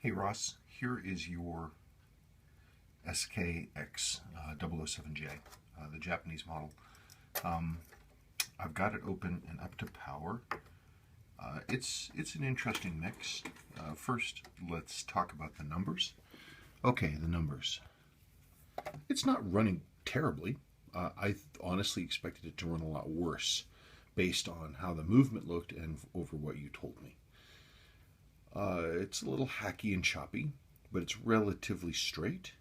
Hey Ross, here is your SKX007J, the Japanese model. I've got it open and up to power. It's an interesting mix. First, let's talk about the numbers. Okay, the numbers. It's not running terribly. I honestly expected it to run a lot worse based on how the movement looked and over what you told me. It's a little hacky and choppy, but it's relatively straight.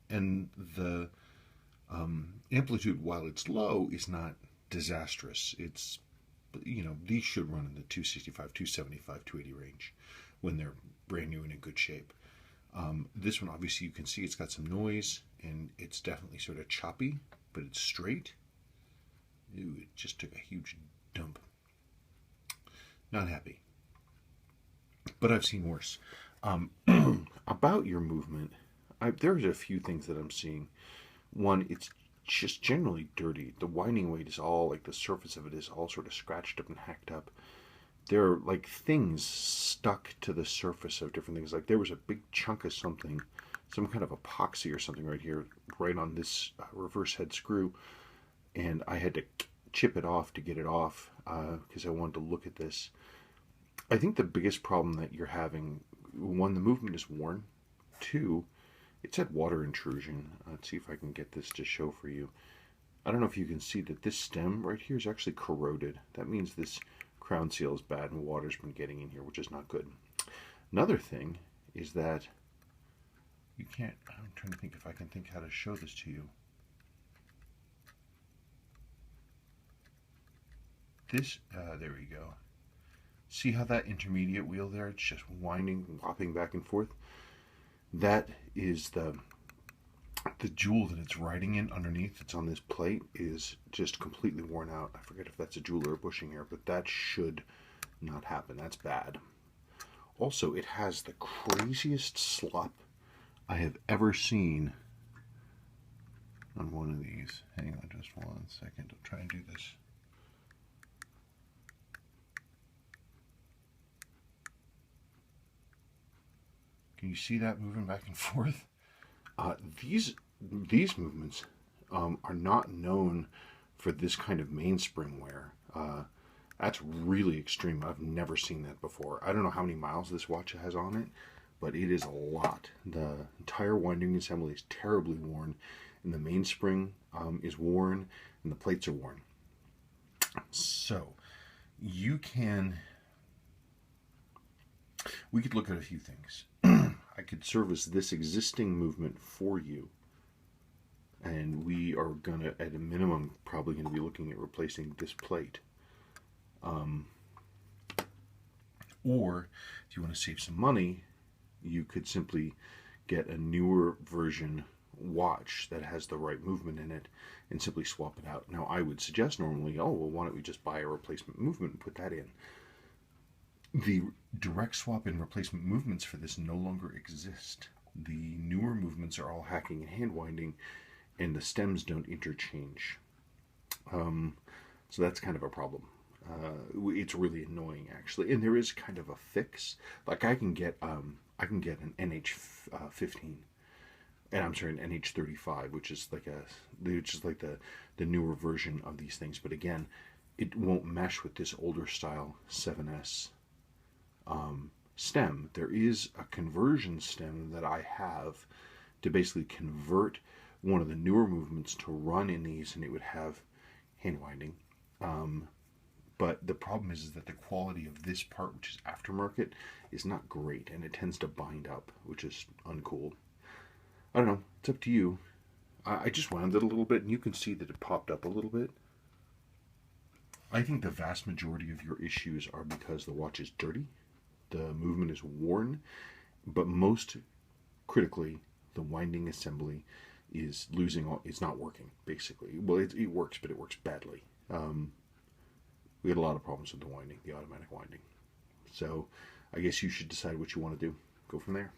And the amplitude, while it's low, is not disastrous. It's, these should run in the 265, 275, 280 range when they're brand new and in good shape. This one, obviously, you can see it's got some noise, and it's definitely sort of choppy, but it's straight. Ooh, it just took a huge dump. Not happy. But I've seen worse. About your movement, there's a few things that I'm seeing. One, it's just generally dirty. The winding weight is all, like the surface of it is all sort of scratched up and hacked up. There are like things stuck to the surface of different things. Like there was a big chunk of something, some kind of epoxy or something right here, right on this reverse head screw. And I had to chip it off to get it off because I wanted to look at this. I think the biggest problem that you're having, one, the movement is worn. Two, it's had water intrusion. Let's see if I can get this to show for you. I don't know if you can see that this stem right here is actually corroded. That means this crown seal is bad and water's been getting in here, which is not good. Another thing is that you can't, I'm trying to think if I can think how to show this to you. This, there we go. See how that intermediate wheel there, it's just winding and hopping back and forth? That is the jewel that it's riding in underneath. It's on this plate is just completely worn out. I forget if that's a jewel or a bushing here, but that should not happen. That's bad. Also, it has the craziest slop I have ever seen on one of these. Hang on just 1 second. I'll try and do this. Can you see that moving back and forth? These movements are not known for this kind of mainspring wear. That's really extreme. I've never seen that before. I don't know how many miles this watch has on it, but it is a lot. The entire winding assembly is terribly worn, and the mainspring is worn, and the plates are worn. So, we could look at a few things. I could service this existing movement for you, and we are gonna, at a minimum, probably gonna be looking at replacing this plate. Or if you want to save some money, you could simply get a newer version watch that has the right movement in it and simply swap it out. Now, I would suggest normally, oh, well, why don't we just buy a replacement movement and put that in? The direct swap and replacement movements for this no longer exist. The newer movements are all hacking and hand winding, and the stems don't interchange. So that's kind of a problem. It's really annoying, actually. And there is kind of a fix. Like I can get an NH15, and I'm sorry, an NH35, which is like the newer version of these things. But again, it won't mesh with this older style 7S. Stem. There is a conversion stem that I have to basically convert one of the newer movements to run in these, and it would have hand winding. But the problem is that the quality of this part, which is aftermarket, is not great, and it tends to bind up, which is uncool. I don't know. It's up to you. I just wound it a little bit, and you can see that it popped up a little bit. I think the vast majority of your issues are because the watch is dirty. The movement is worn, but most critically, the winding assembly is it's not working, basically. Well, it works, but it works badly. We had a lot of problems with the winding, the automatic winding. So I guess you should decide what you want to do. Go from there.